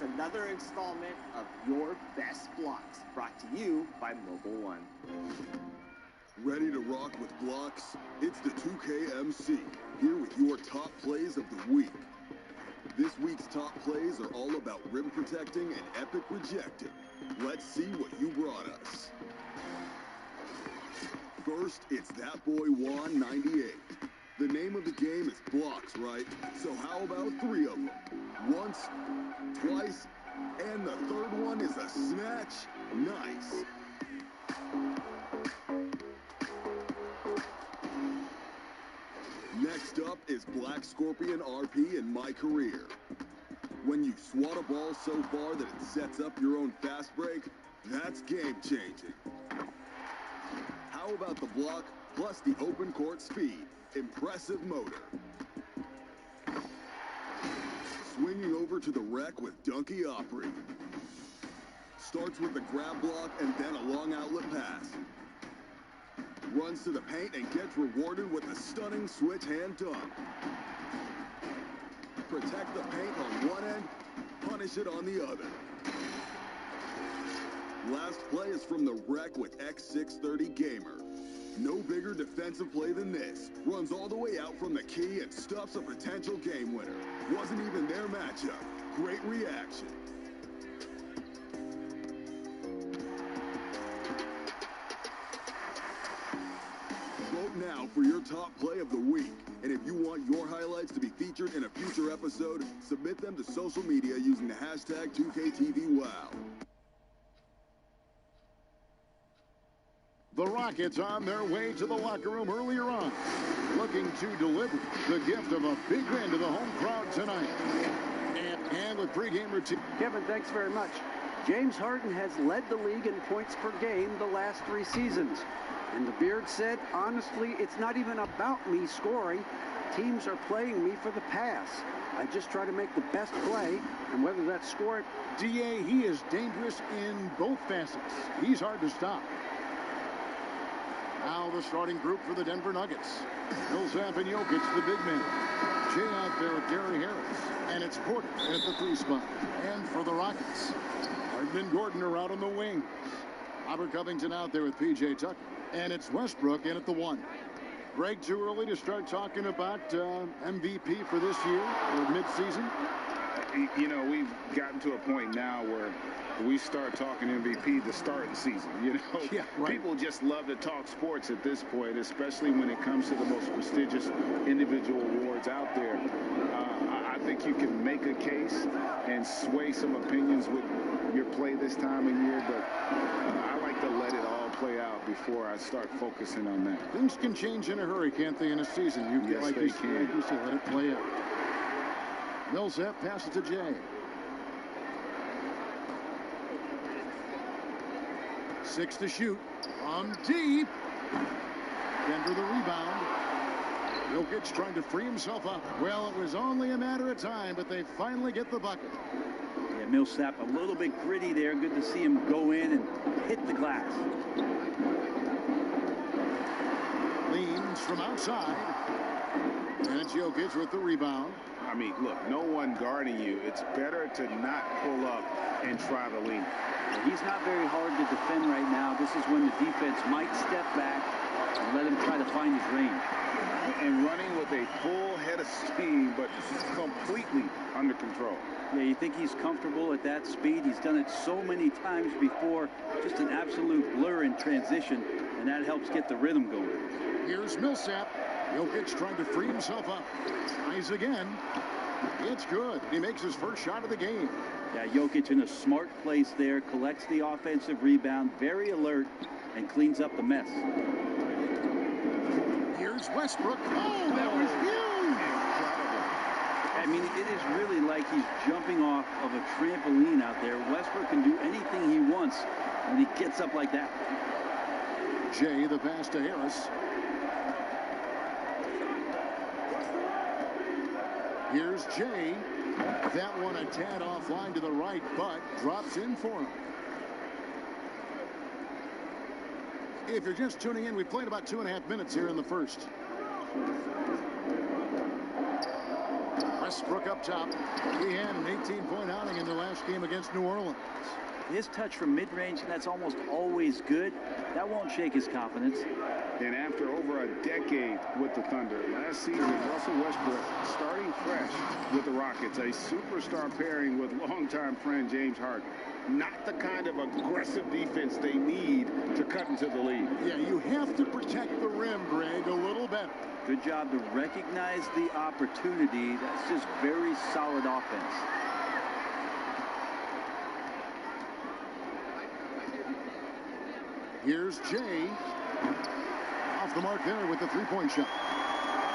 It's another installment of Your Best Blocks, brought to you by Mobile One. Ready to rock with blocks? It's the 2KMC, here with your top plays of the week. This week's top plays are all about rim protecting and epic rejecting. Let's see what you brought us. First, it's that boy Juan 98. The name of the game is blocks, right? So how about 3 of them? Once, twice, and the third one is a snatch. Nice. Next up is Black Scorpion RP in MyCareer. When you swat a ball so far that it sets up your own fast break, that's game-changing. How about the block plus the open court speed? Impressive motor. Swinging over to the rack with Donkey Opry. Starts with the grab block and then a long outlet pass. Runs to the paint and gets rewarded with a stunning switch hand dunk. Protect the paint on one end, punish it on the other. Last play is from the wreck with X630 Gamer. No bigger defensive play than this. Runs all the way out from the key and stuffs a potential game winner. Wasn't even their matchup. Great reaction. Vote now for your top play of the week. And if you want your highlights to be featured in a future episode, submit them to social media using the hashtag 2KTVWow. The Rockets on their way to the locker room earlier on, looking to deliver the gift of a big win to the home crowd tonight. And with pregame routine. Kevin, thanks very much. James Harden has led the league in points per game the last 3 seasons. And the Beard said, honestly, it's not even about me scoring. Teams are playing me for the pass. I just try to make the best play, and whether that's scoring. DA, he is dangerous in both facets. He's hard to stop. Now the starting group for the Denver Nuggets. Millsap and Jokic, the big men. Jay out there with Gary Harris. And it's Porter at the 3 spot. And for the Rockets, Harden and Gordon are out on the wings. Robert Covington out there with P.J. Tucker. And it's Westbrook in at the 1. Greg, too early to start talking about MVP for this year or midseason? You know, we've gotten to a point now where we start talking MVP to start the season. You know, yeah, right. People just love to talk sports at this point, especially when it comes to the most prestigious individual awards out there. I think you can make a case and sway some opinions with your play this time of year, but I like to let it all play out before I start focusing on that. Things can change in a hurry, can't they, in a season? You yes, like they can. Like you say, let it play out. Millsap passes to Jay. 6 to shoot. On deep. Denver the rebound. Jokic trying to free himself up. Well, it was only a matter of time, but they finally get the bucket. Yeah, Millsap a little bit gritty there. Good to see him go in and hit the glass. Leans from outside. And it's Jokic with the rebound. I mean, look, no one guarding you. It's better to not pull up and try to lean. He's not very hard to defend right now. This is when the defense might step back and let him try to find his range. And running with a full head of steam, but completely under control. Yeah, you think he's comfortable at that speed? He's done it so many times before. Just an absolute blur in transition, and that helps get the rhythm going. Here's Millsap. Jokic trying to free himself up. Tries again. It's good. He makes his first shot of the game. Yeah, Jokic in a smart place there. Collects the offensive rebound. Very alert and cleans up the mess. Here's Westbrook. Oh, that was huge. I mean, it is really like he's jumping off of a trampoline out there. Westbrook can do anything he wants when he gets up like that. Jay, the pass to Harris. Here's Jay. That one a tad offline to the right, but drops in for him. If you're just tuning in, we played about 2.5 minutes here in the first. Westbrook up top. He had an 18-point outing in their last game against New Orleans. His touch from mid-range, and that's almost always good. That won't shake his confidence. And after over a decade with the Thunder, last season, Russell Westbrook starting fresh with the Rockets, a superstar pairing with longtime friend James Harden. Not the kind of aggressive defense they need to cut into the lead. Yeah, you have to protect the rim, Greg, a little better. Good job to recognize the opportunity. That's just very solid offense. Here's Jay. Off the mark there with the three-point shot.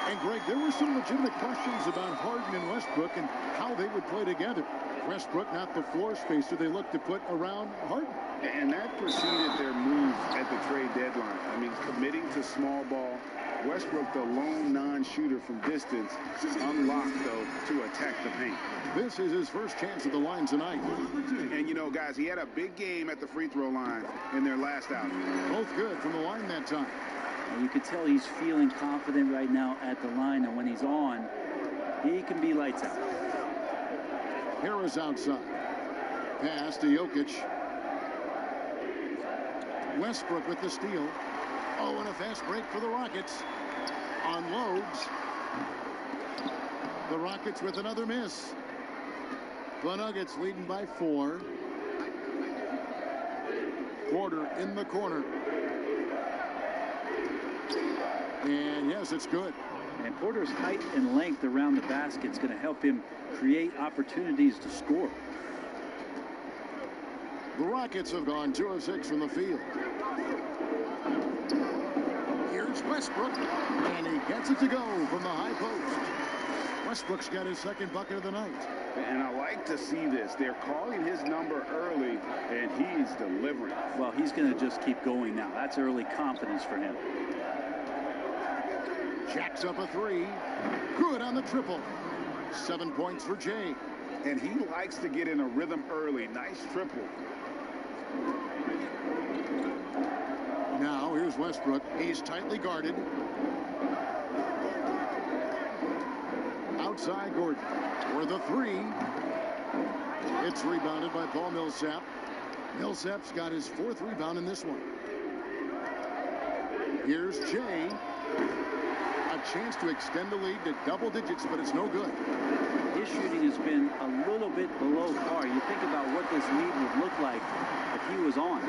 And, Greg, there were some legitimate questions about Harden and Westbrook and how they would play together. Westbrook, not the floor spacer they looked to put around Harden. And that preceded their move at the trade deadline. I mean, committing to small ball. Westbrook, the lone non-shooter from distance, unlocked, though, to attack the paint. This is his first chance at the line tonight. And, you know, guys, he had a big game at the free throw line in their last outing. Both good from the line that time. And you can tell he's feeling confident right now at the line, and when he's on, he can be lights out. Harris outside. Pass to Jokic. Westbrook with the steal. Oh, and a fast break for the Rockets. Unloads. The Rockets with another miss. The Nuggets leading by 4. Porter in the corner. And yes, it's good. And Porter's height and length around the basket is going to help him create opportunities to score. The Rockets have gone 2 of 6 from the field. Here's Westbrook, and he gets it to go from the high post. Westbrook's got his second bucket of the night. And I like to see this. They're calling his number early, and he's delivering. Well, he's going to just keep going now. That's early confidence for him. Jacks up a 3. Good on the triple. 7 points for Jay. And he likes to get in a rhythm early. Nice triple. Now here's Westbrook. He's tightly guarded. Outside Gordon for the 3. It's rebounded by Paul Millsap. Millsap's got his 4th rebound in this one. Here's Jay. A chance to extend the lead to double digits, but it's no good. His shooting has been a little bit below par. You think about what this lead would look like if he was on.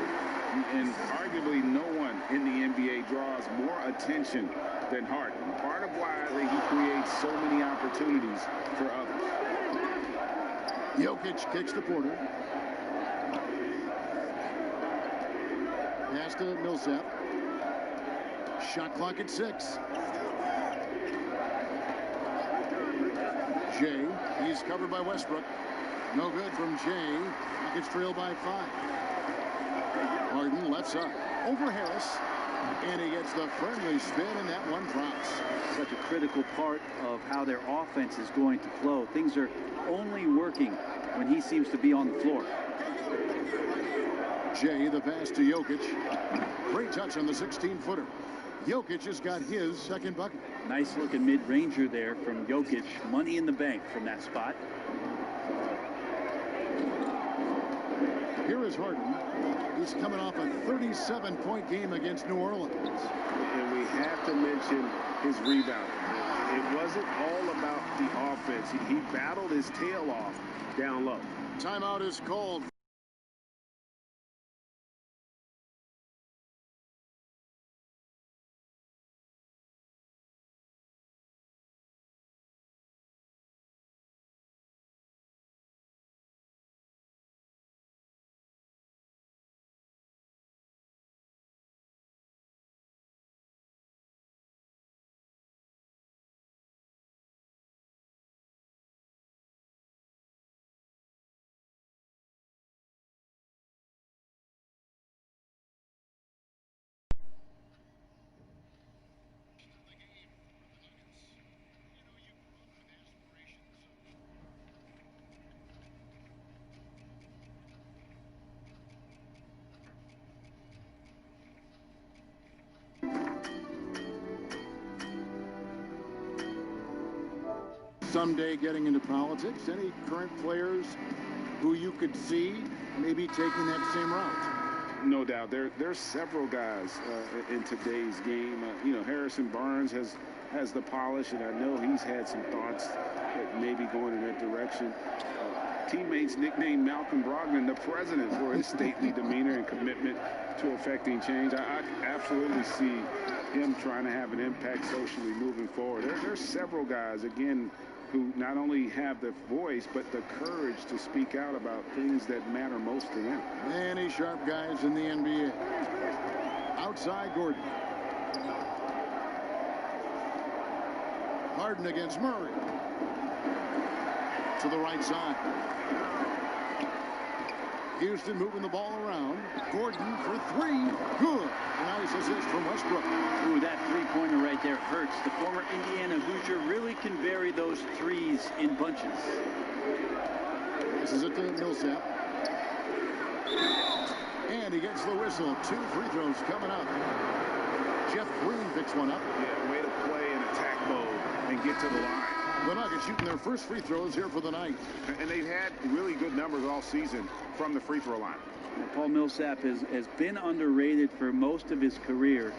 And arguably no one in the NBA draws more attention than Harden. Part of why he creates so many opportunities for others. Jokic kicks to Porter. Pass to Millsap. Shot clock at 6. Jay, he's covered by Westbrook. No good from Jay. Rockets trail by 5. Harden left side. Over Harris. And he gets the friendly spin, and that one drops. Such a critical part of how their offense is going to flow. Things are only working when he seems to be on the floor. Jay, the pass to Jokic. Great touch on the 16-footer. Jokic has got his second bucket. Nice looking mid-ranger there from Jokic. Money in the bank from that spot. Here is Harden. He's coming off a 37-point game against New Orleans. And we have to mention his rebound. It wasn't all about the offense. He battled his tail off down low. Timeout is called. someday getting into politics? Any current players who you could see maybe taking that same route? No doubt. There's several guys in today's game. Harrison Barnes has the polish, and I know he's had some thoughts that maybe going in that direction. Teammates nicknamed Malcolm Brogdon the president for his stately demeanor and commitment to effecting change. I absolutely see him trying to have an impact socially moving forward. There's several guys, again, who not only have the voice, but the courage to speak out about things that matter most to them. Many sharp guys in the NBA. Outside Gordon. Harden against Murray. To the right side. Houston moving the ball around. Gordon for three. Good. Nice assist from Westbrook. Ooh, that three-pointer right there hurts. The former Indiana Hoosier really can vary those threes in bunches. This is it to Millsap. And he gets the whistle. 2 free throws coming up. Jeff Green picks one up. Yeah, way to play in attack mode and get to the line. The Nuggets shooting their first free throws here for the night. And they've had really good numbers all season from the free throw line. Paul Millsap has been underrated for most of his career.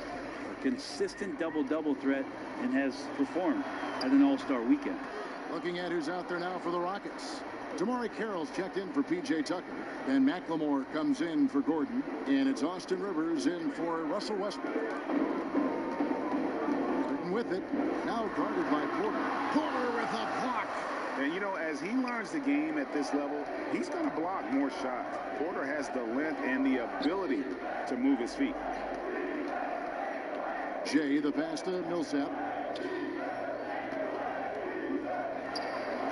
A consistent double-double threat, and has performed at an all-star weekend. Looking at who's out there now for the Rockets. MyCareer's checked in for P.J. Tucker. Then McLemore comes in for Gordon. And it's Austin Rivers in for Russell Westbrook. With it, now guarded by Porter. Porter with a block. And, as he learns the game at this level, he's going to block more shots. Porter has the length and the ability to move his feet. Jay, the pass to Millsap.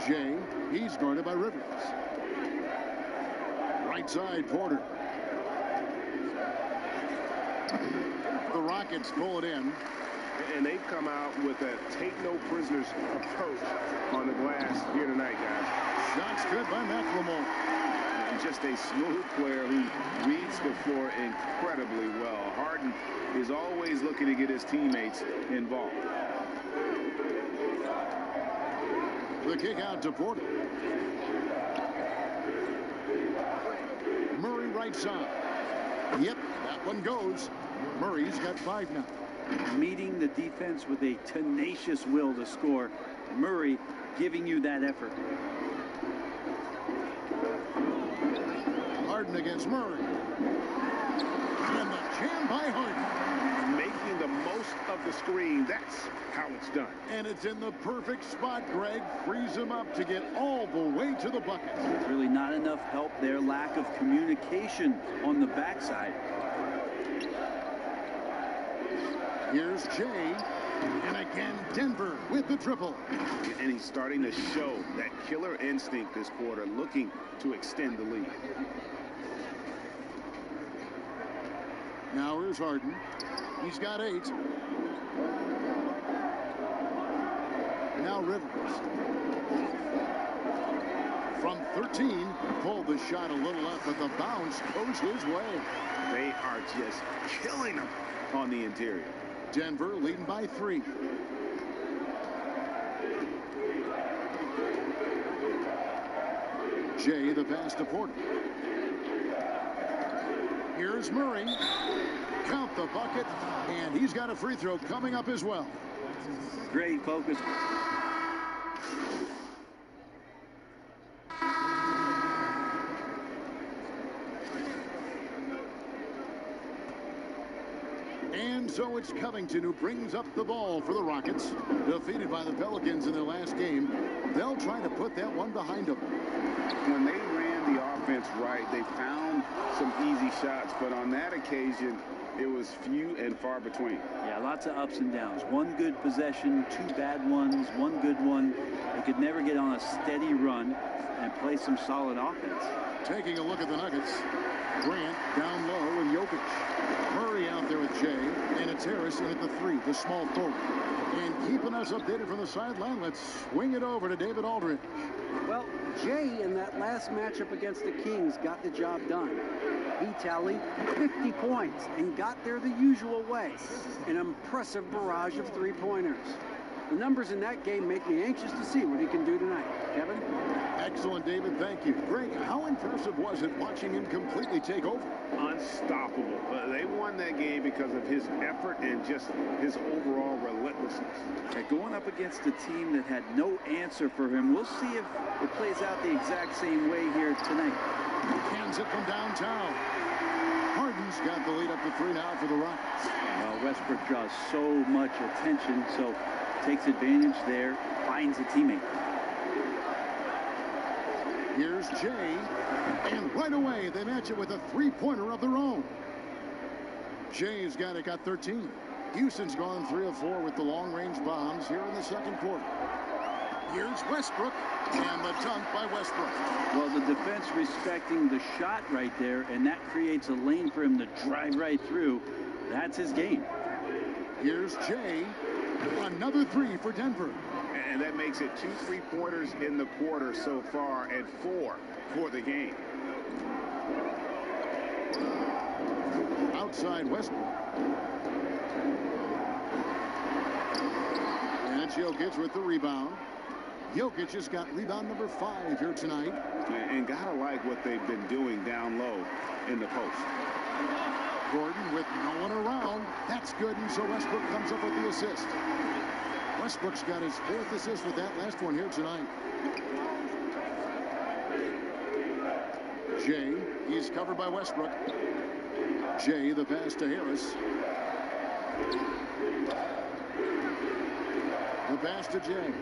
Jay, he's guarded by Rivers. Right side, Porter. The Rockets pull it in. And they've come out with a take-no-prisoners approach on the glass here tonight, guys. Shots good by McLemore. And just a smooth player who reads the floor incredibly well. Harden is always looking to get his teammates involved. The kick out to Porter. Murray right side. Yep, that one goes. Murray's got 5 now. Meeting the defense with a tenacious will to score. Murray giving you that effort. Harden against Murray. And the jam by Harden. Making the most of the screen. That's how it's done. And it's in the perfect spot, Greg. Frees him up to get all the way to the bucket. There's really not enough help there. Lack of communication on the backside. Here's Jay, and again Denver with the triple. And he's starting to show that killer instinct this quarter, looking to extend the lead. Now here's Harden. He's got 8. Now Rivers. From 13, pulled the shot a little up, but the bounce goes his way. They are just killing him on the interior. Denver leading by 3. Jay, the pass to Porter. Here's Murray. Count the bucket, and he's got a free throw coming up as well. Great focus. And so it's Covington who brings up the ball for the Rockets. Defeated by the Pelicans in their last game, they'll try to put that one behind them. When they ran the offense right, they found some easy shots, but on that occasion, it was few and far between. Yeah, lots of ups and downs. One good possession, 2 bad ones, 1 good one. They could never get on a steady run and play some solid offense. Taking a look at the Nuggets. Grant down low and Jokic. Murray out there with Jay, and it's Harrison at the 3, the small forward. And keeping us updated from the sideline, let's swing it over to David Aldridge. Well, Jay in that last matchup against the Kings got the job done. He tallied 50 points and got there the usual way. An impressive barrage of 3-pointers. The numbers in that game make me anxious to see what he can do tonight. Kevin? Excellent, David. Thank you. Greg, how impressive was it watching him completely take over? Unstoppable. They won that game because of his effort and just his overall relentlessness. Going up against a team that had no answer for him, we'll see if it plays out the exact same way here tonight. Hands it from downtown. Harden's got the lead up to 3 now for the Rockets. Westbrook draws so much attention, so takes advantage there, finds a teammate. Here's Jay, and right away they match it with a three-pointer of their own. Jay's got 13. Houston's gone 3 of 4 with the long-range bombs here in the second quarter. Here's Westbrook, and the dunk by Westbrook. Well, the defense respecting the shot right there, and that creates a lane for him to drive right through. That's his game. Here's Jay, another 3 for Denver. And that makes it 2 3-pointers in the quarter so far and 4 for the game. Outside Westbrook. And it's Jokic with the rebound. Jokic has got rebound number 5 here tonight. And gotta like what they've been doing down low in the post. Gordon with no one around. That's good, and so Westbrook comes up with the assist. Westbrook's got his 4th assist with that last one here tonight. Jay, he's covered by Westbrook. Jay, the pass to Harris. The pass to Jay.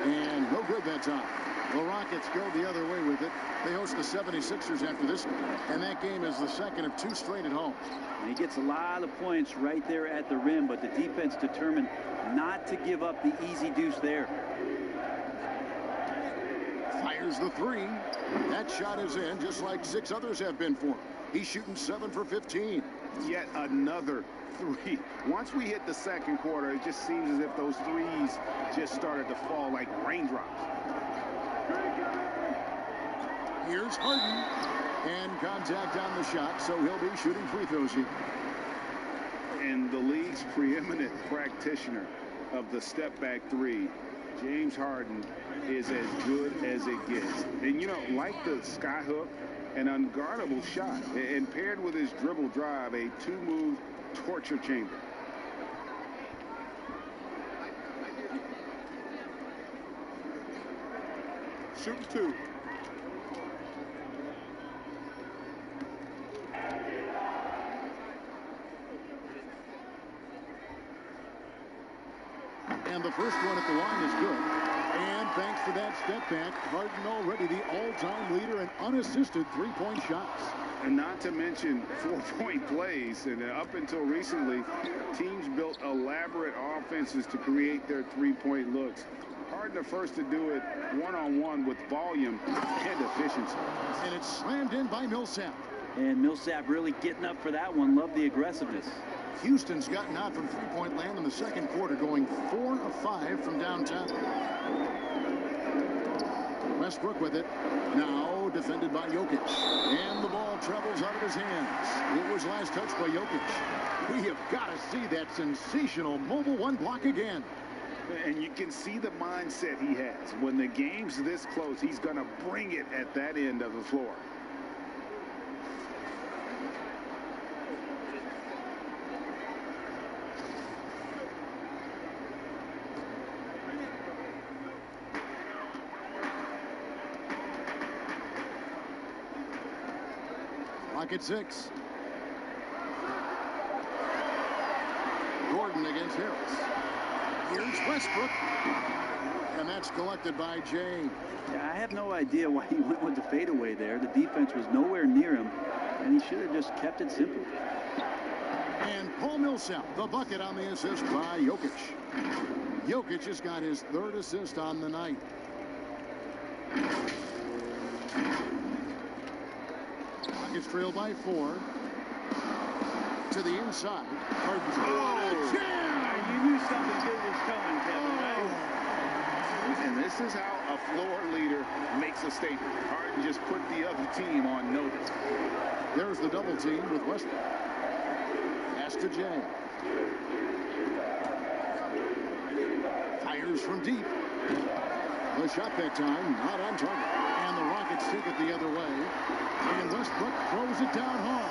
And no good that time. The Rockets go the other way with it. They host the 76ers after this, and that game is the second of 2 straight at home. And he gets a lot of points right there at the rim, but the defense determined not to give up the easy deuce there. Fires the 3. That shot is in, just like 6 others have been for him. He's shooting 7 for 15. Yet another 3. Once we hit the second quarter, it just seems as if those threes just started to fall like raindrops. Here's Harden, and contact on the shot, so he'll be shooting free throws here. And the league's preeminent practitioner of the step-back 3, James Harden, is as good as it gets. And, you know, like the skyhook, an unguardable shot, and paired with his dribble drive, a 2-move torture chamber. Shooting 2. And the first one at the line is good. And thanks to that step back, Harden already the all-time leader in unassisted 3-point shots. And not to mention 4-point plays. And up until recently, teams built elaborate offenses to create their 3-point looks. Harden the first to do it one-on-one with volume and efficiency. And it's slammed in by Millsap. And Millsap really getting up for that one. Love the aggressiveness. Houston's gotten out from 3-point land in the second quarter, going 4 of 5 from downtown. Westbrook with it. Now defended by Jokic. And the ball travels out of his hands. It was last touched by Jokic. We have got to see that sensational mobile 1 block again. And you can see the mindset he has. When the game's this close, he's going to bring it at that end of the floor. Clock at 6. Gordon against Harris. Here's Westbrook. And that's collected by Jay. Yeah, I have no idea why he went with the fadeaway there. The defense was nowhere near him, and he should have just kept it simple. And Paul Millsap, the bucket on the assist by Jokic. Jokic has got his 3rd assist on the night. Rockets trail by 4. To the inside. Oh, you knew something good was coming, Kevin, right? And this is how a floor leader makes a statement. Harden just put the other team on notice. There's the double team with Westbrook. Pass to Jay. Fires from deep. The shot that time, not on target. And the Rockets take it the other way. And Westbrook throws it down hard.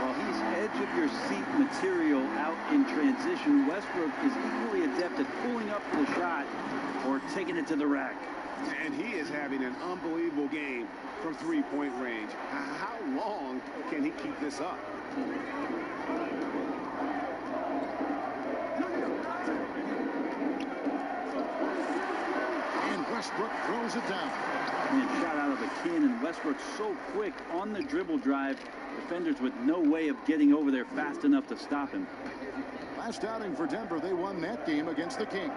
Well, he's edge-of-your-seat material out in transition. Westbrook is equally adept at pulling up for the shot or taking it to the rack. And he is having an unbelievable game from three-point range. How long can he keep this up? And Westbrook throws it down. And shot out of the cannon. Westbrook so quick on the dribble drive. Defenders with no way of getting over there fast enough to stop him. Last outing for Denver, they won that game against the Kings.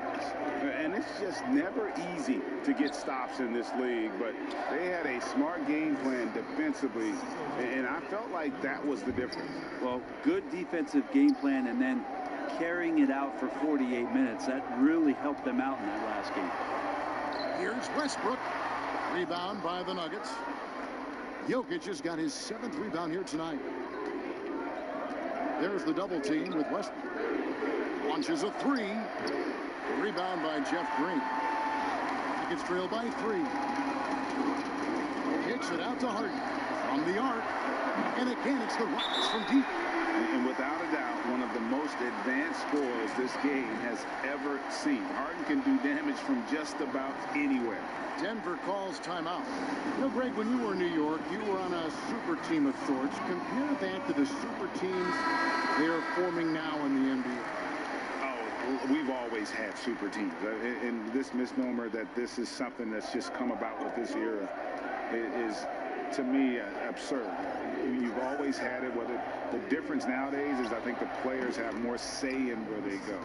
And it's just never easy to get stops in this league, but they had a smart game plan defensively, and I felt like that was the difference. Well, good defensive game plan and then carrying it out for 48 minutes. That really helped them out in that last game. Here's Westbrook. Rebound by the Nuggets. Jokic has got his 7th rebound here tonight. There's the double team with Westbrook. Launches a 3. Rebound by Jeff Green. Nuggets trail by 3. Kicks it out to Harden. From the arc. And again, it's the Rockets from deep. And without a doubt, one of the most advanced scorers this game has ever seen. Harden can do damage from just about anywhere. Denver calls timeout. You know, Greg, when you were in New York, you were on a super team of sorts. Compare that to the super teams they are forming now in the NBA. Oh, we've always had super teams. And this misnomer that this is something that's just come about with this era is, to me, absurd. You've always had it. Whether the difference nowadays is I think the players have more say in where they go.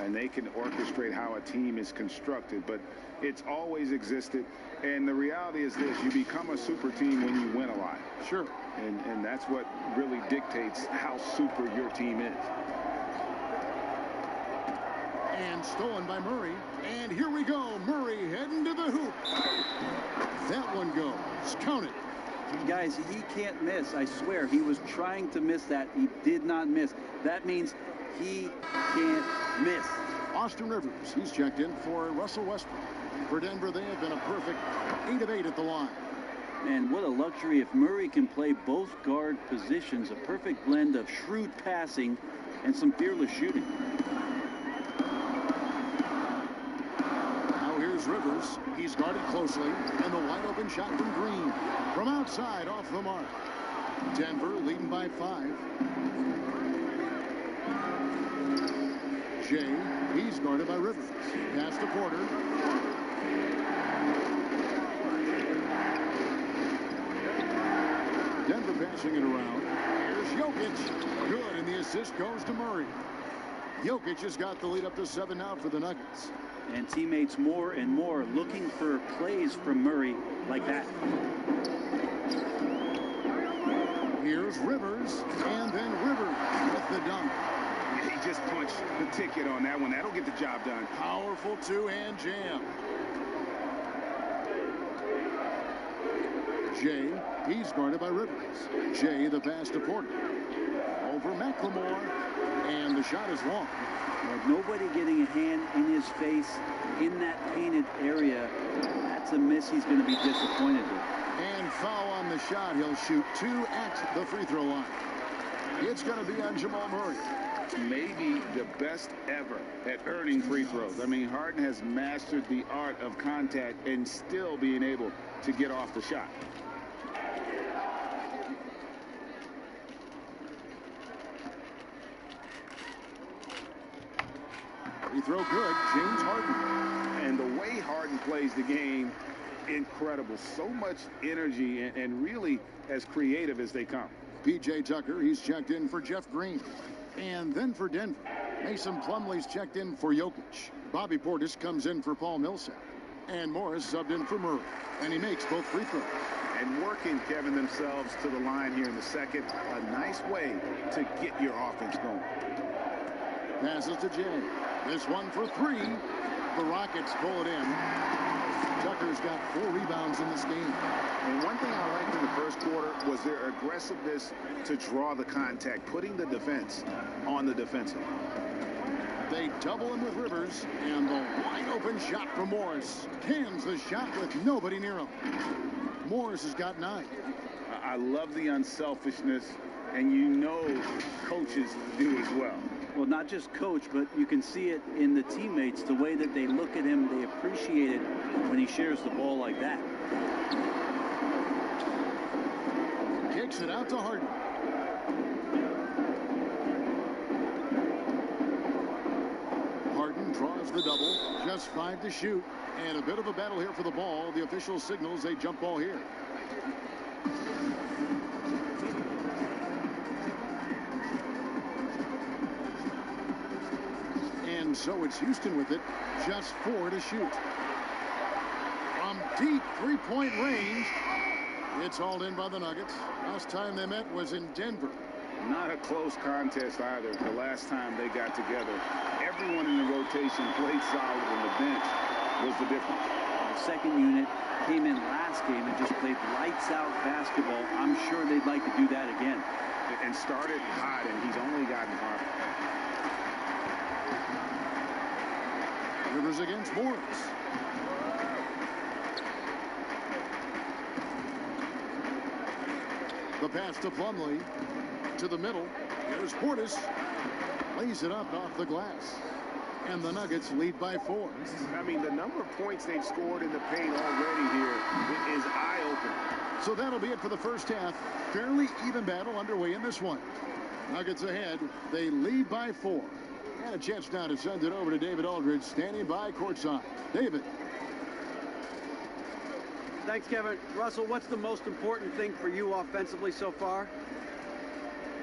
And they can orchestrate how a team is constructed. But it's always existed. And the reality is this. You become a super team when you win a lot. Sure. And that's what really dictates how super your team is. And stolen by Murray. And here we go. Murray heading to the hoop. That one goes. Count it. Guys, he can't miss. I swear, he was trying to miss that. He did not miss. That means he can't miss. Austin Rivers, he's checked in for Russell Westbrook. For Denver, they have been a perfect 8 of 8 at the line. And what a luxury if Murray can play both guard positions. A perfect blend of shrewd passing and some fearless shooting. Now here's Rivers. He's guarded closely. And the wide open shot from Green. From outside, off the mark. Denver leading by 5. Jay, he's guarded by Rivers. Pass to Porter. Denver passing it around. Here's Jokic. Good, and the assist goes to Murray. Jokic has got the lead up to 7 now for the Nuggets. And teammates more and more looking for plays from Murray like that. Here's Rivers, and then Rivers with the dunk. He just punched the ticket on that one. That'll get the job done. Powerful two-hand jam. Jay, he's guarded by Rivers. Jay, the pass to Porter. Over McLemore, and the shot is long. Well, nobody getting a hand in his face in that painted area. That's a miss he's going to be disappointed with. And foul on the shot. He'll shoot 2 at the free throw line. It's going to be on Jamal Murray. Maybe the best ever at earning free throws. I mean, Harden has mastered the art of contact and still being able to get off the shot. Free throw good. James Harden. And the way Harden plays the game, incredible. So much energy and really as creative as they come. P.J. Tucker, he's checked in for Jeff Green. And then for Denver, Mason Plumlee's checked in for Jokic. Bobby Portis comes in for Paul Millsap. And Morris subbed in for Murray. And he makes both free throws. And working, Kevin, themselves to the line here in the second. A nice way to get your offense going. Passes to Jay. This one for 3. The Rockets pull it in. Tucker's got 4 rebounds in this game. And one thing I liked in the first quarter was their aggressiveness to draw the contact, putting the defense on the defensive. They double him with Rivers, and the wide-open shot from Morris. Cans the shot with nobody near him. Morris has got 9. I love the unselfishness, and you know coaches do as well. Well, not just coach, but you can see it in the teammates, the way that they look at him. They appreciate it when he shares the ball like that. Kicks it out to Harden. Harden draws the double. Just 5 to shoot. And a bit of a battle here for the ball. The official signals a jump ball here. And so it's Houston with it. Just 4 to shoot. From deep 3-point range. It's hauled in by the Nuggets. Last time they met was in Denver. Not a close contest either. The last time they got together, everyone in the rotation played solid, and the bench was the difference. The second unit came in last game and just played lights-out basketball. I'm sure they'd like to do that again. And started hot, and he's only gotten hotter. Rivers against Morris. The pass to Plumlee. To the middle. Here's Portis. Lays it up off the glass. And the Nuggets lead by 4. I mean, the number of points they've scored in the paint already here is eye-opening. So that'll be it for the first half. Fairly even battle underway in this one. Nuggets ahead. They lead by 4. And a chance now to send it over to David Aldridge, standing by courtside. David. Thanks, Kevin. Russell, what's the most important thing for you offensively so far?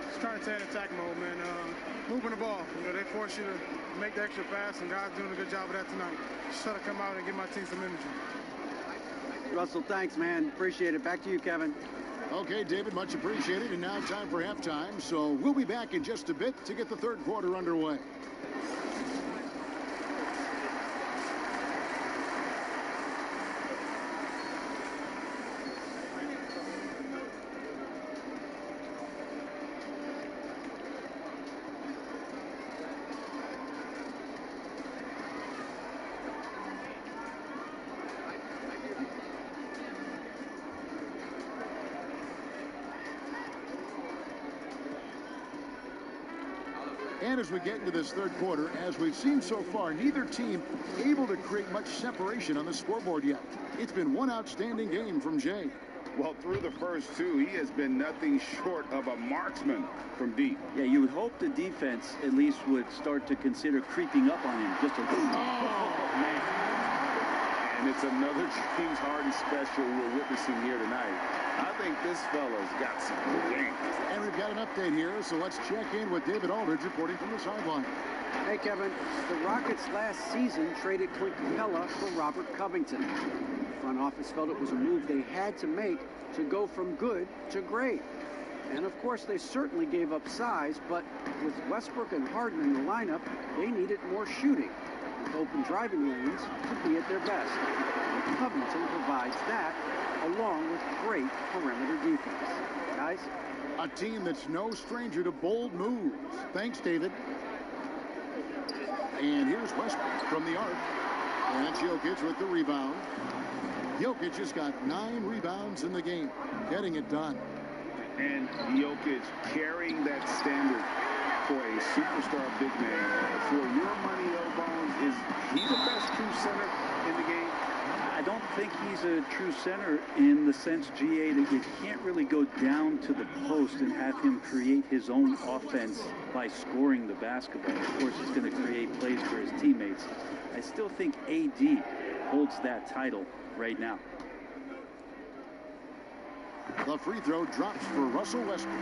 Just trying to stay in attack mode, man. Moving the ball. You know, they force you to make the extra pass, and guys doing a good job of that tonight. Just try to come out and give my team some energy. Russell, thanks, man. Appreciate it. Back to you, Kevin. Okay, David, much appreciated. And now time for halftime. So we'll be back in just a bit to get the third quarter underway. And as we get into this third quarter, as we've seen so far, neither team able to create much separation on the scoreboard yet. It's been one outstanding game from Jay. Well, through the first 2, he has been nothing short of a marksman from deep. Yeah, you would hope the defense at least would start to consider creeping up on him just a little. Oh, man. And it's another James Harden special we're witnessing here tonight. I think this fella's got some game. And we've got an update here, so let's check in with David Aldridge reporting from the sideline. Hey, Kevin. The Rockets last season traded Clint Capella for Robert Covington. The front office felt it was a move they had to make to go from good to great. And, of course, they certainly gave up size, but with Westbrook and Harden in the lineup, they needed more shooting, with open driving lanes to be at their best. And Covington provides that, along with great perimeter defense. Guys? A team that's no stranger to bold moves. Thanks, David. And here's Westbrook from the arc. And it's Jokic with the rebound. Jokic has got 9 rebounds in the game, getting it done. And Jokic carrying that standard for a superstar big man. For your money, Bones, is he the best true center in the game? I don't think he's a true center in the sense, GA, that you can't really go down to the post and have him create his own offense by scoring the basketball. Of course, he's going to create plays for his teammates. I still think AD holds that title right now. The free throw drops for Russell Westbrook.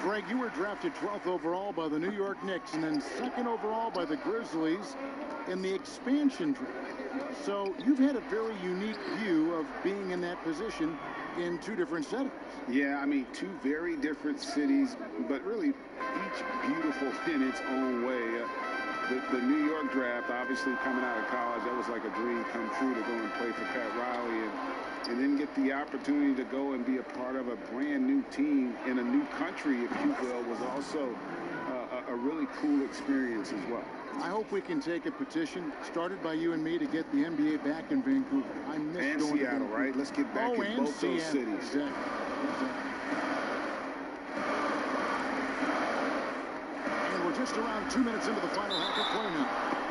Greg, you were drafted 12th overall by the New York Knicks and then 2nd overall by the Grizzlies in the expansion draft. So you've had a very unique view of being in that position in 2 different settings. Yeah, I mean, 2 very different cities, but really each beautiful in its own way. The New York draft, obviously coming out of college, that was like a dream come true to go and play for Pat Riley and then get the opportunity to go and be a part of a brand new team in a new country, if you will, was also a really cool experience as well. I hope we can take a petition started by you and me to get the NBA back in Vancouver. I miss And going Seattle, to Vancouver. right? Let's get back in both those cities. Exactly. And we're just around 2 minutes into the final half of play now.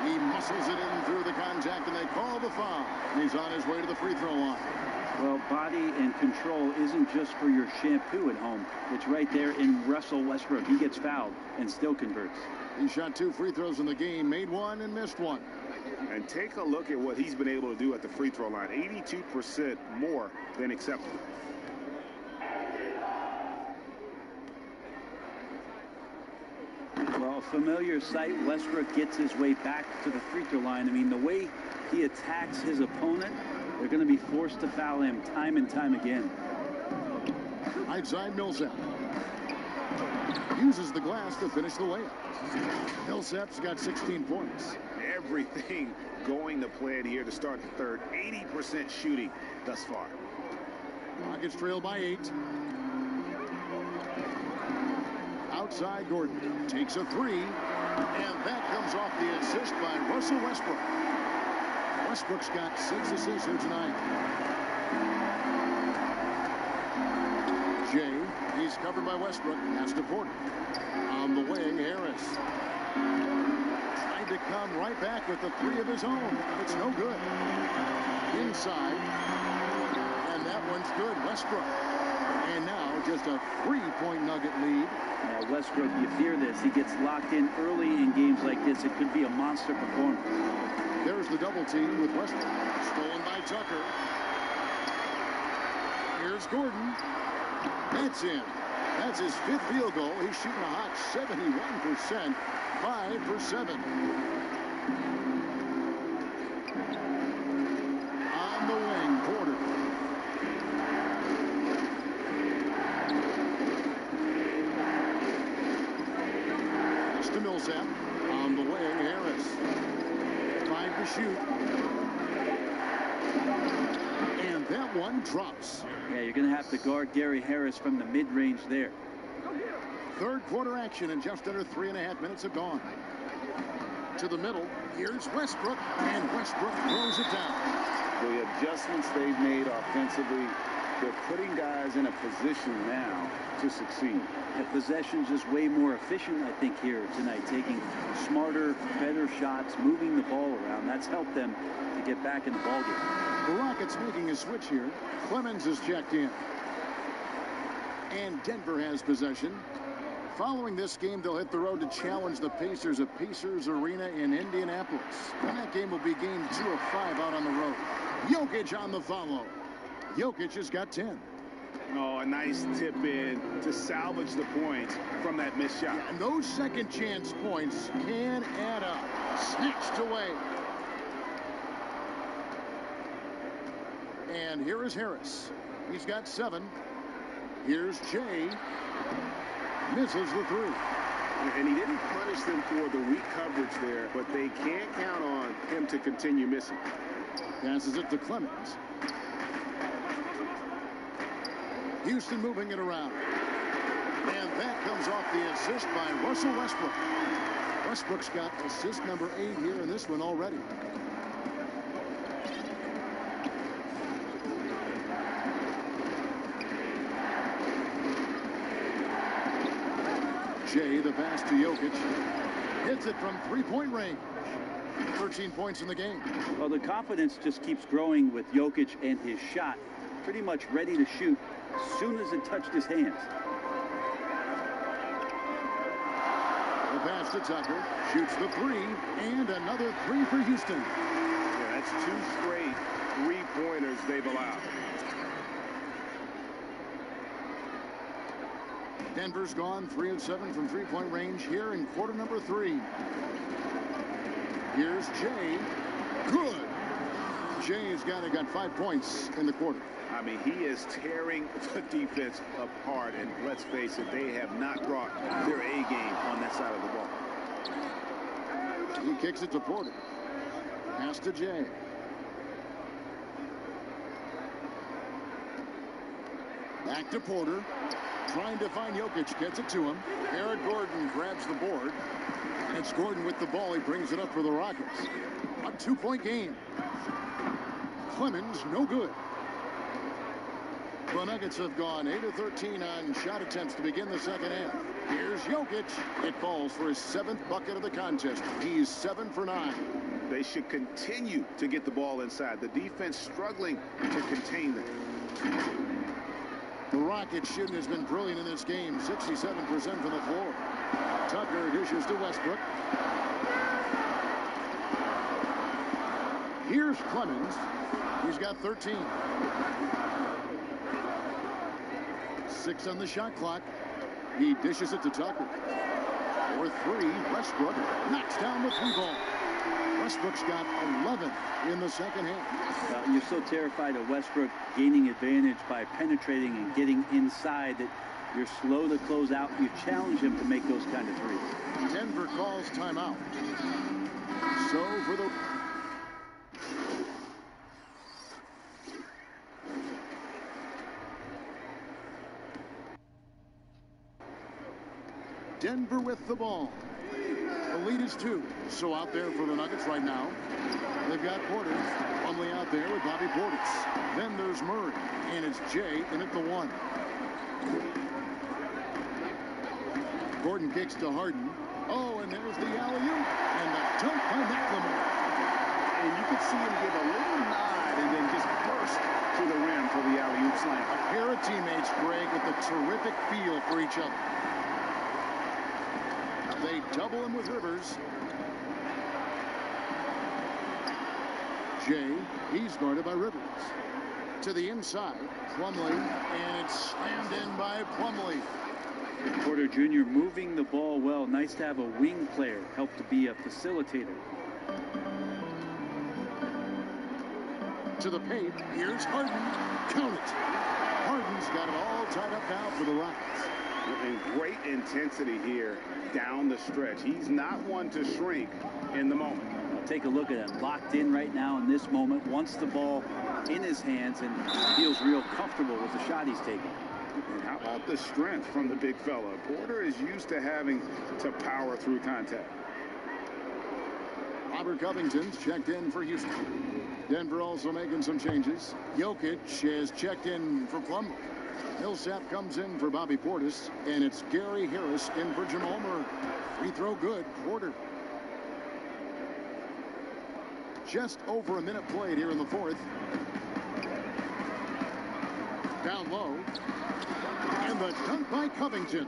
He muscles it in through the contact, and they call the foul. He's on his way to the free throw line. Well, body and control isn't just for your shampoo at home. It's right there in Russell Westbrook. He gets fouled and still converts. He shot 2 free throws in the game, made 1 and missed 1. And take a look at what he's been able to do at the free throw line. 82% more than acceptable. Well, familiar sight. Westbrook gets his way back to the free throw line. I mean, the way he attacks his opponent, they're going to be forced to foul him time and time again. Outside Millsap. Uses the glass to finish the layup. Millsap's got 16 points. Everything going to plan here to start the third. 80% shooting thus far. Rockets trail by 8. Outside Gordon takes a 3, and that comes off the assist by Russell Westbrook. Westbrook's got 6 assists here tonight. Jay, he's covered by Westbrook, pass to Porter. On the wing, Harris tried to come right back with the 3 of his own. It's no good. Inside, and that one's good. Westbrook. And now just a 3-point Nugget lead. Yeah, Westbrook, you fear this. He gets locked in early in games like this. It could be a monster performance. There's the double team with Westbrook. Stolen by Tucker. Here's Gordon. That's in. That's his 5th field goal. He's shooting a hot 71%. 5 for 7. On the wing, Porter. To Millsap. On the wing, Harris. 5 to shoot. And that one drops. Yeah, you're going to have to guard Gary Harris from the mid-range there. Third quarter action, and just under 3.5 minutes have gone. To the middle, here's Westbrook, and Westbrook throws it down. The adjustments they've made offensively, they're putting guys in a position now to succeed. The possession's just way more efficient, I think, here tonight. Taking smarter, better shots, moving the ball around. That's helped them to get back in the ballgame. The Rockets making a switch here. Clemens is checked in. And Denver has possession. Following this game, they'll hit the road to challenge the Pacers at Pacers Arena in Indianapolis. And that game will be game 2 of 5 out on the road. Jokic on the follow. Jokic has got 10. Oh, a nice tip in to salvage the points from that missed shot. And those second chance points can add up. Snatched away. And here is Harris. He's got 7. Here's Jay. Misses the 3. And he didn't punish them for the weak coverage there, but they can't count on him to continue missing. Passes it to Clemens. Houston moving it around. And that comes off the assist by Russell Westbrook. Westbrook's got assist number 8 here in this one already. Jay, the pass to Jokic. Hits it from 3-point range. 13 points in the game. Well, the confidence just keeps growing with Jokic and his shot. Pretty much ready to shoot as soon as it touched his hands. The pass to Tucker. Shoots the 3. And another 3 for Houston. Yeah, that's 2 straight 3-pointers they've allowed. Denver's gone 3 of 7 from 3-point range here in quarter number 3. Here's Jay. Good. Jay's got 5 points in the quarter. I mean, he is tearing the defense apart, and let's face it, they have not brought their A game on that side of the ball. He kicks it to Porter. Pass to Jay. Back to Porter. Trying to find Jokic. Gets it to him. Eric Gordon grabs the board. And it's Gordon with the ball. He brings it up for the Rockets. A 2-point game. Clemens, no good. The Nuggets have gone 8 of 13 on shot attempts to begin the second half. Here's Jokic. It falls for his 7th bucket of the contest. He's 7 for 9. They should continue to get the ball inside. The defense struggling to contain them. The Rockets shooting has been brilliant in this game. 67% from the floor. Tucker dishes to Westbrook. Here's Clemens. He's got 13. 6 on the shot clock. He dishes it to Tucker. For 3, Westbrook knocks down the 3-ball. Westbrook's got 11 in the second half. You're so terrified of Westbrook gaining advantage by penetrating and getting inside that you're slow to close out. You challenge him to make those kind of threes. Denver calls timeout. So for the... Denver with the ball. The lead is 2. So out there for the Nuggets right now. They've got Porter. Plumlee out there with Bobby Portis. Then there's Murray. And it's Jay in at the 1. Gordon kicks to Harden. Oh, and there's the alley-oop. And the dunk by McLemore. And you could see him give a little nod and then just burst to the rim for the alley-oop slam. A pair of teammates, Greg, with a terrific feel for each other. They double him with Rivers. Jay, he's guarded by Rivers. To the inside, Plumlee, and it's slammed in by Plumlee. Porter Jr. moving the ball well. Nice to have a wing player help to be a facilitator. To the paint, here's Harden. Count it. Harden's got it all tied up now for the Rockets. And great intensity here down the stretch. He's not one to shrink in the moment. Take a look at him. Locked in right now in this moment. Wants the ball in his hands and feels real comfortable with the shot he's taking. And how about the strength from the big fella? Porter is used to having to power through contact. Robert Covington's checked in for Houston. Denver also making some changes. Jokic has checked in for Plumlee. Millsap comes in for Bobby Portis, and it's Gary Harris in for Jamal Murray. Free throw good. Porter. Just over a minute played here in the 4th. Down low. And the dunk by Covington.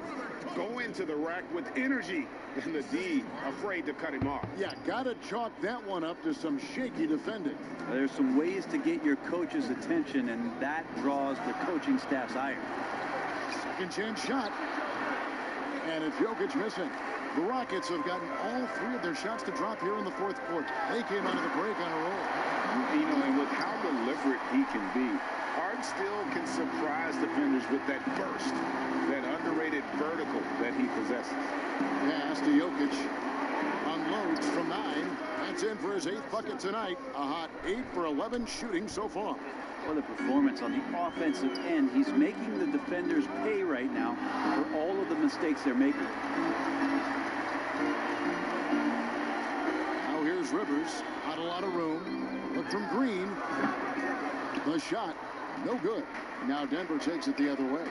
Go into the rack with energy, and the D afraid to cut him off. Yeah, got to chalk that one up to some shaky defending. There's some ways to get your coach's attention, and that draws the coaching staff's ire. Second chance shot. And it's Jokic missing. The Rockets have gotten all 3 of their shots to drop here in the 4th quarter. They came out of the break on a roll. You know, and with how deliberate he can be, Hart still can surprise defenders with that burst, that underrated vertical that he possesses. Pass to Jokic. Unloads from 9. That's in for his 8th bucket tonight. A hot 8 for 11 shooting so far. What a performance on the offensive end. He's making the defenders pay right now for all of the mistakes they're making. Now here's Rivers. Not a lot of room. Look from Green. The shot. No good. Now Denver takes it the other way.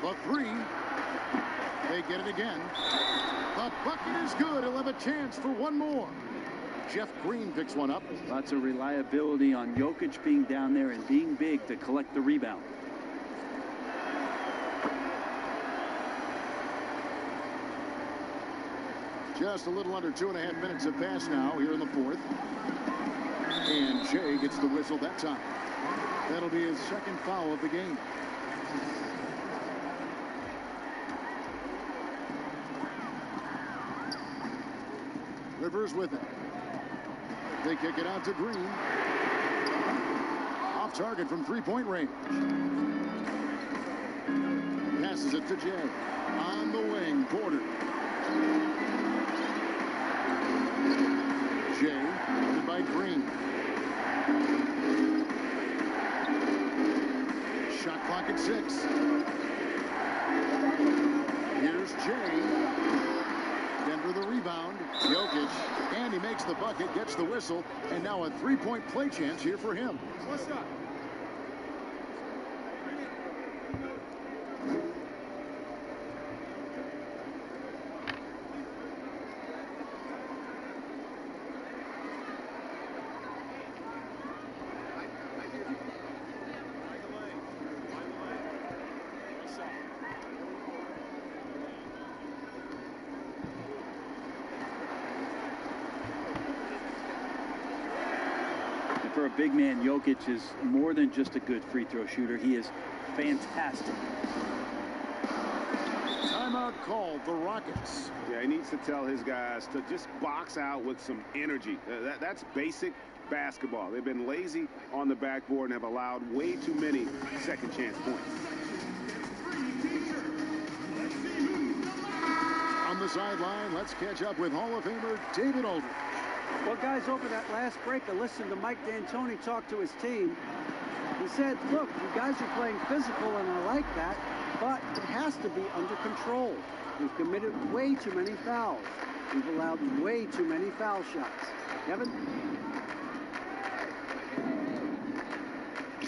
The 3. They get it again. The bucket is good. He'll have a chance for one more. Jeff Green picks one up. Lots of reliability on Jokic being down there and being big to collect the rebound. Just a little under 2.5 minutes have passed now here in the 4th. And Jay gets the whistle that time. That'll be his 2nd foul of the game. Rivers with it. They kick it out to Green. Off target from 3-point range. Passes it to Jay. On the wing, Porter. Jay, guarded by Green. Shot clock at 6. Here's Jay. Denver the rebound. Jokic. And he makes the bucket, gets the whistle, and now a three-point play chance here for him. What's up? For a big man, Jokic is more than just a good free throw shooter. He is fantastic. Timeout called the Rockets. Yeah, he needs to tell his guys to just box out with some energy. That's basic basketball. They've been lazy on the backboard and have allowed way too many second chance points. On the sideline, let's catch up with Hall of Famer David Aldridge. Well, guys, over that last break, I listened to Mike D'Antoni talk to his team. He said, look, you guys are playing physical, and I like that, but it has to be under control. We've committed way too many fouls. We've allowed way too many foul shots. Kevin?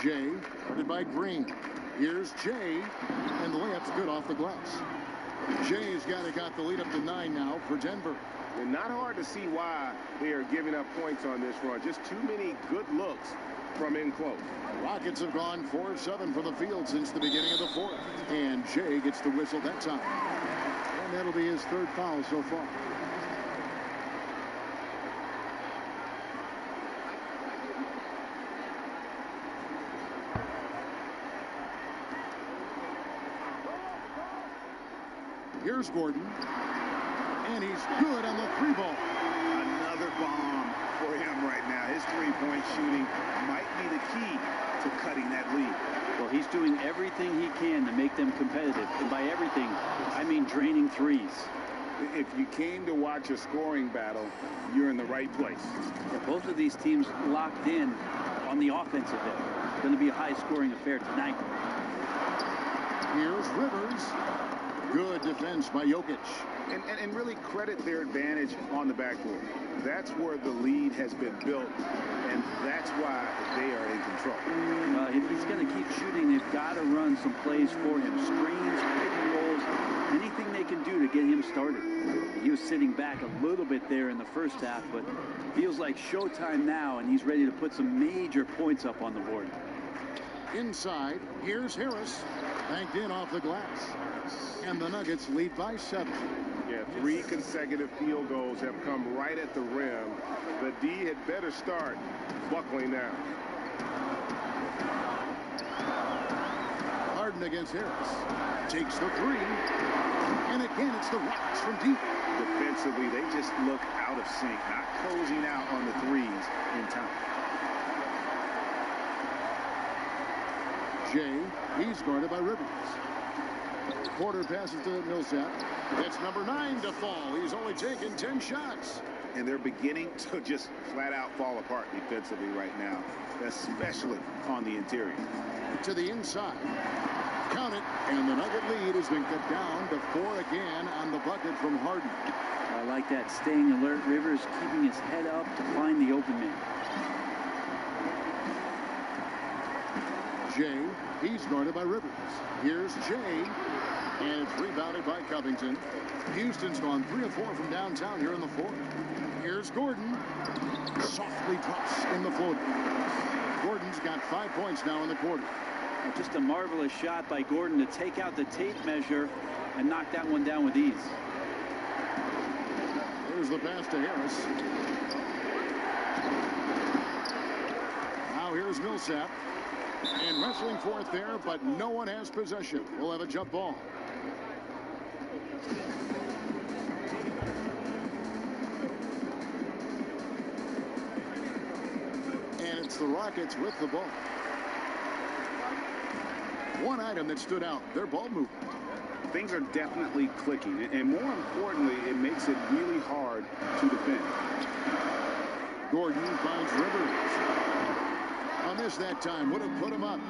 Jay, guarded by Green. Here's Jay, and the layup's good off the glass. Jay's got the lead up to 9 now for Denver. And not hard to see why they are giving up points on this run. Just too many good looks from in close. Rockets have gone 4 of 7 from the field since the beginning of the fourth. And Jay gets the whistle that time. And that'll be his 3rd foul so far. Here's Gordon. And he's good on the 3-ball. Another bomb for him right now. His three-point shooting might be the key to cutting that lead. Well, he's doing everything he can to make them competitive. And by everything, I mean draining threes. If you came to watch a scoring battle, you're in the right place. Yeah, both of these teams locked in on the offensive end. It's going to be a high-scoring affair tonight. Here's Rivers. Good defense by Jokic. And really credit their advantage on the backboard. That's where the lead has been built, and that's why they are in control. If he's going to keep shooting, they've got to run some plays for him. Screens, pick and rolls, anything they can do to get him started. He was sitting back a little bit there in the first half, but feels like showtime now, and he's ready to put some major points up on the board. Inside, here's Harris. Banked in off the glass. And the Nuggets lead by 7. Yeah, 3 consecutive field goals have come right at the rim. The D had better start buckling down. Harden against Harris. Takes the 3. And again, it's the Rockets from deep. Defensively, they just look out of sync, not closing out on the threes in time. Jay, he's guarded by Rivers. Porter passes to Millsap. That's number 9 to fall. He's only taken 10 shots. And they're beginning to just flat out fall apart defensively right now, especially on the interior. To the inside. Count it. And the Nugget lead has been cut down to 4 again on the bucket from Harden. I like that, staying alert. Rivers keeping his head up to find the open man. Jay, he's guarded by Rivers. Here's Jay. And it's rebounded by Covington. Houston's gone 3 of 4 from downtown here in the fourth. Here's Gordon. Softly drops in the floater. Gordon's got 5 points now in the quarter. Just a marvelous shot by Gordon to take out the tape measure and knock that one down with ease. There's the pass to Harris. Now here's Millsap. And wrestling for it there, but no one has possession. We'll have a jump ball. And it's the Rockets with the ball. One item that stood out, their ball movement. Things are definitely clicking, and more importantly, it makes it really hard to defend. Gordon finds Rivers. On this that time would have put him up.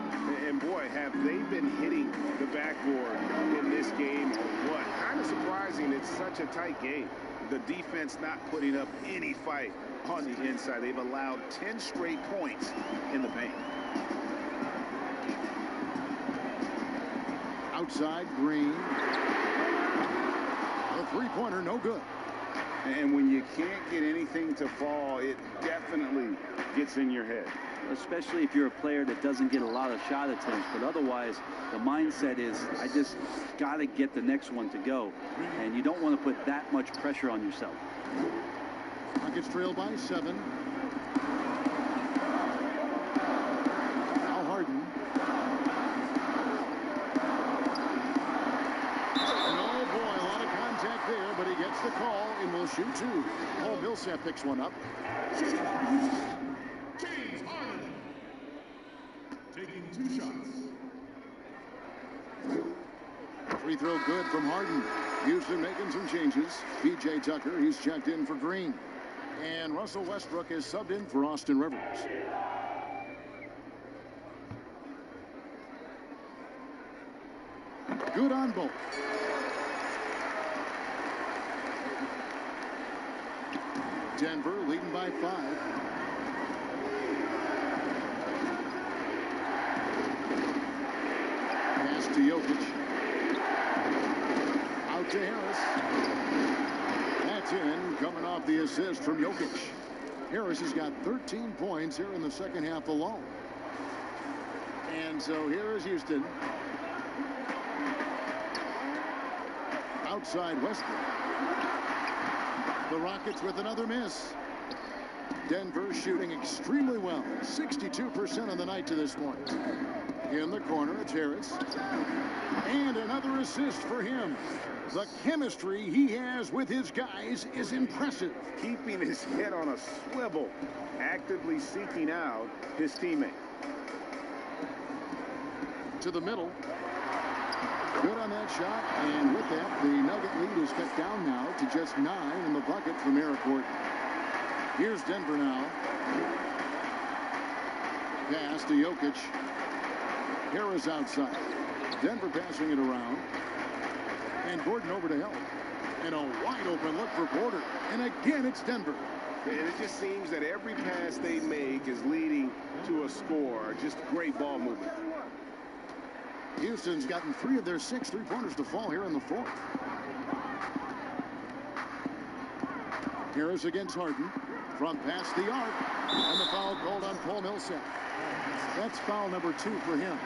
And boy, have they been hitting the backboard in this game or what? Kind of surprising. It's such a tight game. The defense not putting up any fight on the inside. They've allowed 10 straight points in the paint. Outside, Green. The three-pointer, no good. And when you can't get anything to fall, it definitely gets in your head. Especially if you're a player that doesn't get a lot of shot attempts. But otherwise, the mindset is, I just got to get the next one to go. And you don't want to put that much pressure on yourself. Rockets trail by 7. Now Harden. And oh boy, a lot of contact there, but he gets the call and will shoot 2. Oh, Millsap picks one up. James Harden taking 2 shots. Free throw good from Harden. Houston making some changes. P.J. Tucker, he's checked in for Green. And Russell Westbrook is subbed in for Austin Rivers. Good on both. Denver leading by 5. Pass to Jokic. Out to Harris. That's in, coming off the assist from Jokic. Harris has got 13 points here in the second half alone. And so here is Houston. Outside Westbrook. The Rockets with another miss. Denver shooting extremely well. 62% on the night to this point. In the corner, it's Harris. And another assist for him. The chemistry he has with his guys is impressive. Keeping his head on a swivel, actively seeking out his teammate. To the middle. Good on that shot. And with that, the Nugget lead is cut down now to just 9 in the bucket from Eric Gordon. Here's Denver now. Pass to Jokic. Harris outside. Denver passing it around. And Gordon over to help. And a wide open look for Porter. And again, it's Denver. And it just seems that every pass they make is leading to a score. Just great ball movement. Houston's gotten 3 of their 6 3-pointers to fall here in the fourth. Harris against Harden. From past the arc. And the foul called on Paul Millsap. That's foul number 2 for him.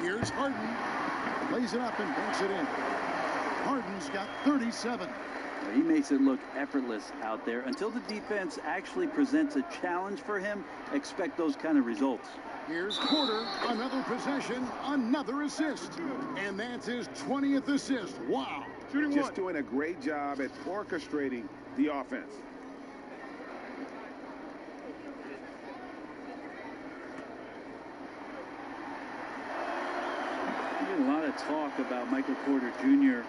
Here's Harden. Lays it up and banks it in. Harden's got 37. He makes it look effortless out there. Until the defense actually presents a challenge for him, expect those kind of results. Here's Porter. Another possession. Another assist. And that's his 20th assist. Wow. Just doing a great job at orchestrating the offense. A lot of talk about Michael Porter Jr.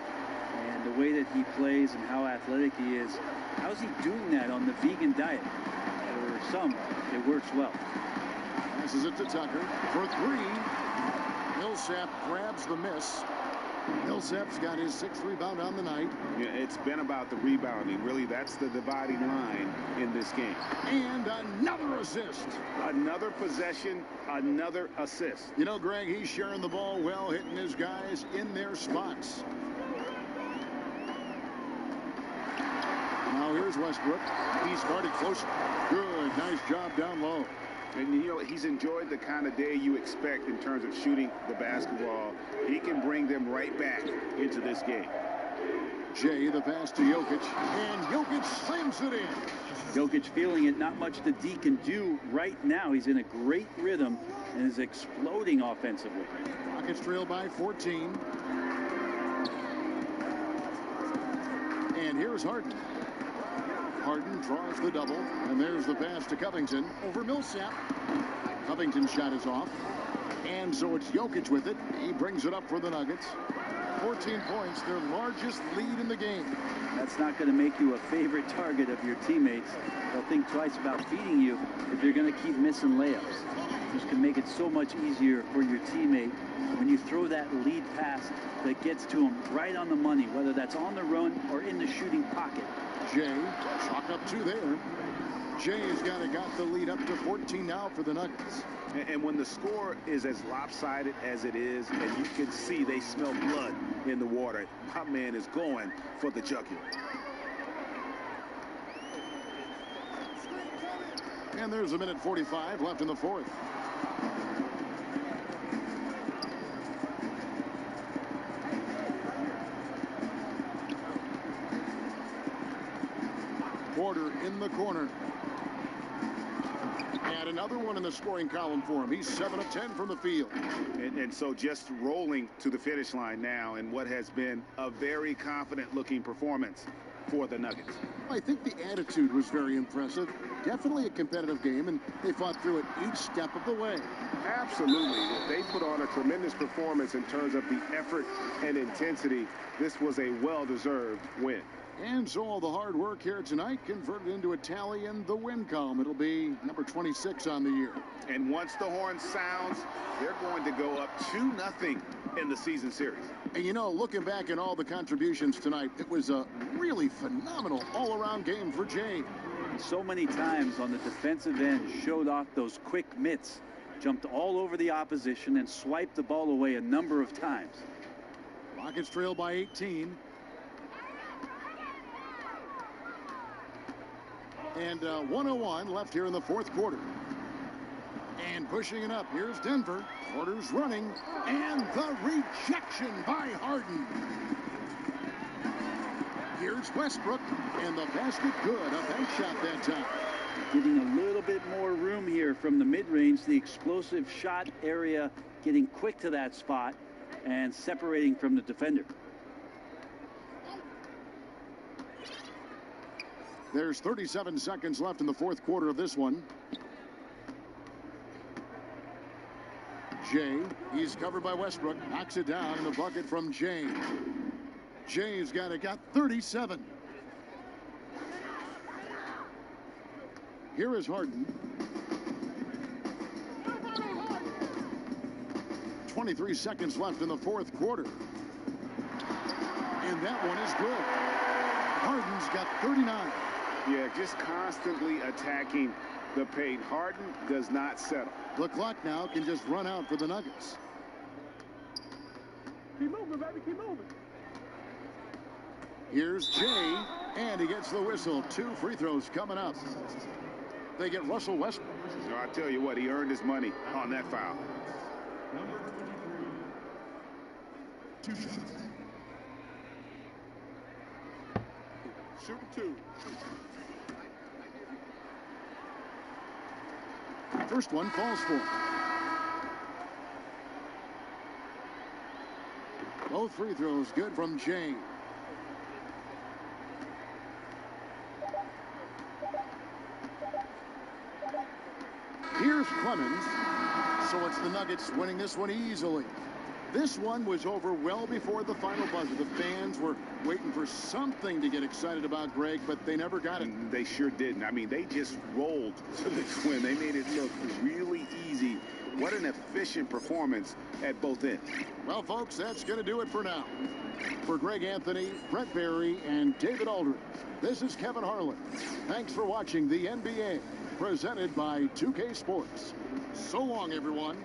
and the way that he plays and how athletic he is. How's he doing that on the vegan diet? For some, it works well. Passes it to Tucker for 3. Millsap grabs the miss. Millsap's got his 6th rebound on the night. Yeah, it's been about the rebounding. Really, that's the dividing line in this game. And another assist. Another possession, another assist. You know, Greg, he's sharing the ball well, hitting his guys in their spots. Now here's Westbrook. He's guarded closer. Good, nice job down low. And, you know, he's enjoyed the kind of day you expect in terms of shooting the basketball. He can bring them right back into this game. Jay, the pass to Jokic. And Jokic slams it in. Jokic feeling it. Not much that D can do right now. He's in a great rhythm and is exploding offensively. Rockets trail by 14. And here's Harden. Harden draws the double, and there's the pass to Covington over Millsap. Covington's shot is off, and so it's Jokic with it. He brings it up for the Nuggets. 14 points, their largest lead in the game. That's not going to make you a favorite target of your teammates. They'll think twice about feeding you if you're going to keep missing layups. This can make it so much easier for your teammate when you throw that lead pass that gets to him right on the money, whether that's on the run or in the shooting pocket. Jay, chalk up 2 there. Jay's got the lead up to 14 now for the Nuggets. And when the score is as lopsided as it is, and you can see they smell blood in the water, my man is going for the jugular. And there's 1:45 left in the fourth. Porter in the corner. And another one in the scoring column for him. He's 7 of 10 from the field. And so just rolling to the finish line now in what has been a very confident-looking performance for the Nuggets. I think the attitude was very impressive. Definitely a competitive game, and they fought through it each step of the way. Absolutely. They put on a tremendous performance in terms of the effort and intensity. This was a well-deserved win. And so all the hard work here tonight converted into a tally in the win column. It'll be number 26 on the year. And once the horn sounds, they're going to go up 2-0 in the season series. And you know, looking back at all the contributions tonight, it was a really phenomenal all-around game for Jay. So many times on the defensive end, showed off those quick mitts, jumped all over the opposition and swiped the ball away a number of times. Rockets trail by 18. And 1:01 left here in the fourth quarter. And pushing it up, here's Denver. Porter's running, and the rejection by Harden. Here's Westbrook, and the basket good. A bank shot that time. Getting a little bit more room here from the mid-range, the explosive shot area, getting quick to that spot and separating from the defender. There's 37 seconds left in the fourth quarter of this one. Jay, he's covered by Westbrook, knocks it down in the bucket from Jay. Jay's got 37. Here is Harden. 23 seconds left in the fourth quarter. And that one is good. Harden's got 39. Yeah, just constantly attacking the paint. Harden does not settle. The clock now can just run out for the Nuggets. Keep moving, baby, keep moving. Here's Jay, and he gets the whistle. 2 free throws coming up. They get Russell Westbrook. So I tell you what, he earned his money on that foul. Shoot 2. First one falls for him. Both free throws good from Jay. Here's Clemens. So it's the Nuggets winning this one easily. This one was over well before the final buzzer. The fans were waiting for something to get excited about, Greg, but they never got it. They sure didn't. I mean, they just rolled to this win. They made it look really easy. What an efficient performance at both ends. Well, folks, that's going to do it for now. For Greg Anthony, Brett Barry, and David Aldridge, this is Kevin Harlan. Thanks for watching the NBA, presented by 2K Sports. So long, everyone.